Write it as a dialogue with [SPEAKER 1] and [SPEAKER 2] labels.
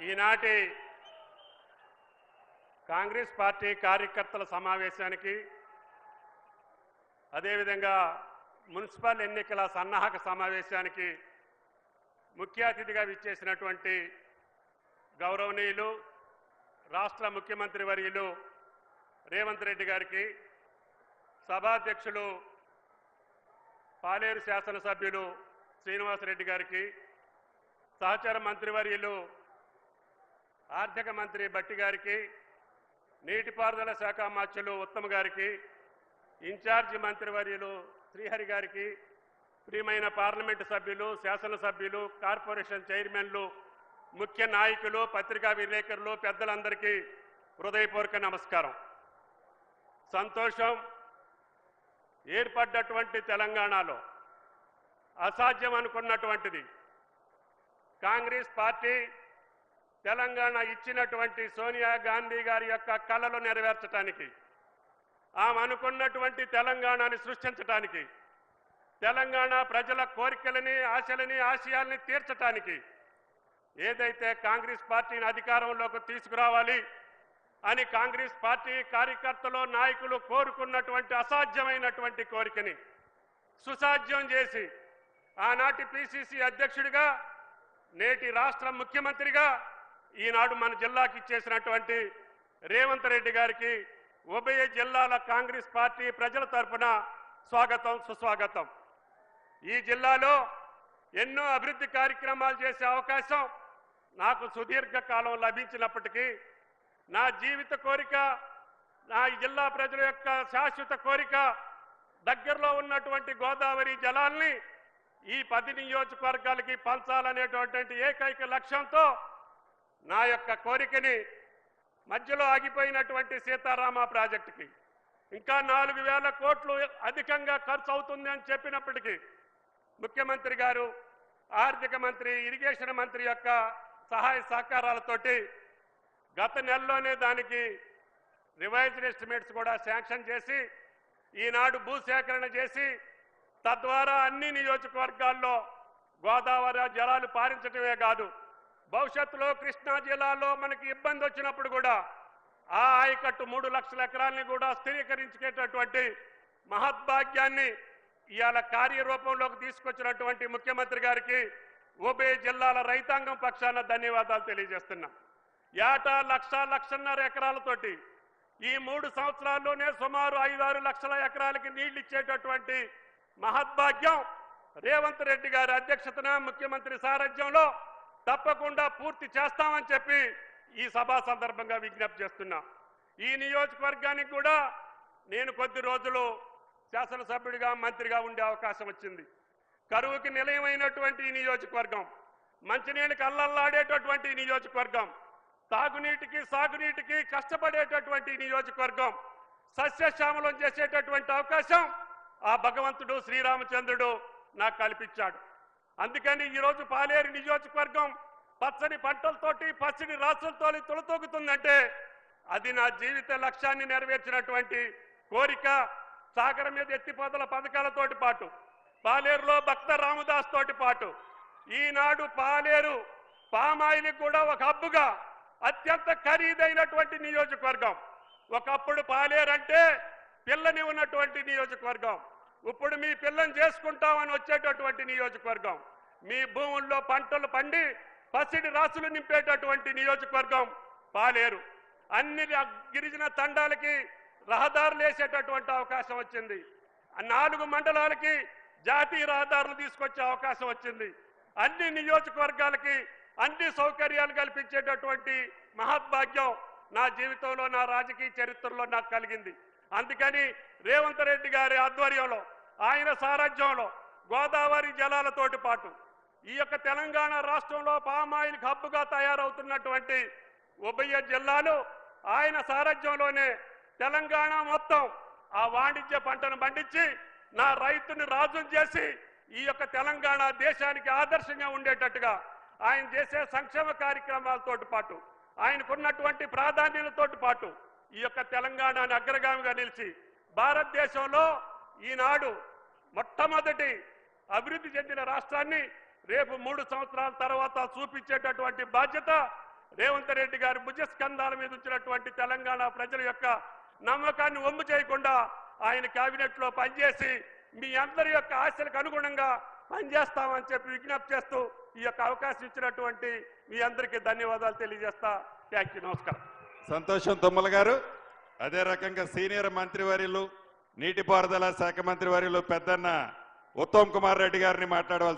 [SPEAKER 1] ఈనాటి కాంగ్రెస్ పార్టీ కార్యకర్తల సమావేశానికి అదేవిధంగా మున్సిపల్ ఎన్నికల సన్నాహక సమావేశానికి ముఖ్య అతిథిగా విచ్చేసినటువంటి గౌరవనీయులు రాష్ట్ర ముఖ్యమంత్రి వర్యులు రేవంత్ రెడ్డి గారికి, సభాధ్యక్షులు పాలేరు శాసనసభ్యులు శ్రీనివాసరెడ్డి గారికి, సహచర మంత్రివర్యులు ఆర్థిక మంత్రి బట్టి గారికి, నీటిపారుదల శాఖ మంత్రులు ఉత్తమ్ గారికి, ఇన్ఛార్జి మంత్రివర్యులు శ్రీహరి గారికి, ప్రియమైన పార్లమెంటు సభ్యులు, శాసనసభ్యులు, కార్పొరేషన్ చైర్మన్లు, ముఖ్య నాయకులు, పత్రికా విలేకరులు, పెద్దలందరికీ హృదయపూర్వక నమస్కారం. సంతోషం. ఏర్పడ్డటువంటి తెలంగాణలో అసాధ్యం అనుకున్నటువంటిది కాంగ్రెస్ పార్టీ తెలంగాణ ఇచ్చినటువంటి సోనియా గాంధీ గారి యొక్క కలలు నెరవేర్చడానికి, ఆమె అనుకున్నటువంటి తెలంగాణని సృష్టించడానికి, తెలంగాణ ప్రజల కోరికలని, ఆశలని, ఆశయాల్ని తీర్చడానికి ఏదైతే కాంగ్రెస్ పార్టీని అధికారంలోకి తీసుకురావాలి అని కాంగ్రెస్ పార్టీ కార్యకర్తలు, నాయకులు కోరుకున్నటువంటి అసాధ్యమైనటువంటి కోరికని సుసాధ్యం చేసి ఆనాటి పిసిసి అధ్యక్షుడిగా, నేటి రాష్ట్ర ముఖ్యమంత్రిగా ఈనాడు మన జిల్లాకి ఇచ్చేసినటువంటి రేవంత్ రెడ్డి గారికి ఉభయ జిల్లాల కాంగ్రెస్ పార్టీ ప్రజల తరఫున స్వాగతం, సుస్వాగతం. ఈ జిల్లాలో ఎన్నో అభివృద్ధి కార్యక్రమాలు చేసే అవకాశం నాకు సుదీర్ఘకాలం లభించినప్పటికీ నా జీవిత కోరిక, నా జిల్లా ప్రజల యొక్క శాశ్వత కోరిక దగ్గరలో ఉన్నటువంటి గోదావరి జలాల్ని ఈ 10 నియోజకవర్గాలకి పంచాలనేటువంటి ఏకైక లక్ష్యంతో నా యొక్క కోరికని మధ్యలో ఆగిపోయినటువంటి సీతారామ ప్రాజెక్టుకి ఇంకా 4,000 కోట్లు అధికంగా ఖర్చు అవుతుంది అని చెప్పినప్పటికీ ముఖ్యమంత్రి గారు, ఆర్థిక మంత్రి, ఇరిగేషన్ మంత్రి యొక్క సహాయ సహకారాలతోటి గత నెలలోనే దానికి రివైజ్డ్ ఎస్టిమేట్స్ కూడా శాంక్షన్ చేసి ఈనాడు భూసేకరణ చేసి తద్వారా అన్ని నియోజకవర్గాల్లో గోదావరి జలాలు పారించడమే కాదు, భవిష్యత్తులో కృష్ణా జిల్లాలో మనకి ఇబ్బంది వచ్చినప్పుడు కూడా ఆ ఆయకట్టు 3 లక్షల ఎకరాలని కూడా స్థిరీకరించేటటువంటి మహద్భాగ్యాన్ని ఇవాళ కార్యరూపంలోకి తీసుకొచ్చినటువంటి ముఖ్యమంత్రి గారికి ఉభయ జిల్లాల రైతాంగం పక్షాన ధన్యవాదాలు తెలియజేస్తున్నాం. ఏటా 1,00,000-1,50,000 ఎకరాలతోటి ఈ 3 సంవత్సరాల్లోనే సుమారు 5-6 లక్షల ఎకరాలకి నీళ్లు ఇచ్చేటటువంటి మహద్భాగ్యం రేవంత్ రెడ్డి గారి అధ్యక్షతన ముఖ్యమంత్రి సారథ్యంలో తప్పకుండా పూర్తి చేస్తామని చెప్పి ఈ సభా సందర్భంగా విజ్ఞప్తి చేస్తున్నా. ఈ నియోజకవర్గానికి కూడా నేను కొద్ది రోజులు శాసనసభ్యుడిగా, మంత్రిగా ఉండే అవకాశం వచ్చింది. కరువుకి నిలయమైనటువంటి ఈ నియోజకవర్గం, మంచినీళ్ళకి అల్లల్లాడేటటువంటి నియోజకవర్గం, తాగునీటికి, సాగునీటికి కష్టపడేటటువంటి నియోజకవర్గం, సస్యశ్యామలం చేసేటటువంటి అవకాశం ఆ భగవంతుడు శ్రీరామచంద్రుడు నాకు కల్పించాడు. అందుకని ఈరోజు పాలేరు నియోజకవర్గం పచ్చని పంటలతోటి, పచ్చని రాసులతో తొలతూగుతుందంటే అది నా జీవిత లక్ష్యాన్ని నెరవేర్చినటువంటి కోరిక. సాగరం మీద ఎత్తిపోతల పథకాలతోటి పాటు, పాలేరులో భక్త రామదాస్ తోటి పాటు ఈనాడు పాలేరు పామాయిల్కి కూడా ఒక హబ్బుగా అత్యంత ఖరీదైనటువంటి నియోజకవర్గం. ఒకప్పుడు పాలేరు అంటే పిల్లని ఉన్నటువంటి నియోజకవర్గం, ఇప్పుడు మీ పిల్లని చేసుకుంటామని వచ్చేటటువంటి నియోజకవర్గం, మీ భూముల్లో పంటలు పండి పసిడి రాసులు నింపేటటువంటి నియోజకవర్గం పాలేరు. అన్ని గిరిజన తండాలకి రహదారులు వేసేటటువంటి అవకాశం వచ్చింది. 4 మండలాలకి జాతీయ రహదారులు తీసుకొచ్చే అవకాశం వచ్చింది. అన్ని నియోజకవర్గాలకి అన్ని సౌకర్యాలు కల్పించేటటువంటి మహద్భాగ్యం నా జీవితంలో, నా రాజకీయ చరిత్రలో నాకు కలిగింది. అందుకని రేవంత్ రెడ్డి గారి ఆధ్వర్యంలో, ఆయన సారథ్యంలో గోదావరి జలాలతోటి పాటు ఈ యొక్క తెలంగాణ రాష్ట్రంలో పామాయిల్ హబ్బుగా తయారవుతున్నటువంటి ఉభయ జిల్లాలు ఆయన సారథ్యంలోనే తెలంగాణ మొత్తం ఆ వాణిజ్య పంటను పండించి నా రైతుని రాజును చేసి ఈ యొక్క తెలంగాణ దేశానికి ఆదర్శంగా ఉండేటట్టుగా ఆయన చేసే సంక్షేమ కార్యక్రమాలతోటి పాటు, ఆయనకున్నటువంటి ప్రాధాన్యతలతోటి పాటు ఈ యొక్క తెలంగాణని అగ్రగామిగా నిలిచి భారతదేశంలో ఈనాడు మొట్టమొదటి అభివృద్ధి చెందిన రాష్ట్రాన్ని రేపు 3 సంవత్సరాల తర్వాత చూపించేటటువంటి బాధ్యత రేవంత్ రెడ్డి గారి భుజస్కంధాల మీద ఉంచినటువంటి తెలంగాణ ప్రజల యొక్క నమ్మకాన్ని వమ్ము చేయకుండా ఆయన కేబినెట్ లో పనిచేసి మీ అందరి యొక్క ఆశలకు అనుగుణంగా పనిచేస్తామని చెప్పి విజ్ఞప్తి చేస్తూ ఈ యొక్క అవకాశం ఇచ్చినటువంటి మీ అందరికీ ధన్యవాదాలు తెలియజేస్తా. Thank you. నమస్కారం.
[SPEAKER 2] సంతోషం తుమ్మల గారు. అదే రకంగా సీనియర్ మంత్రివర్యులు నీటిపారుదల శాఖ మంత్రివర్యులు పెద్దన్న ఉత్తమ్ కుమార్ రెడ్డి గారిని మాట్లాడవలసింది.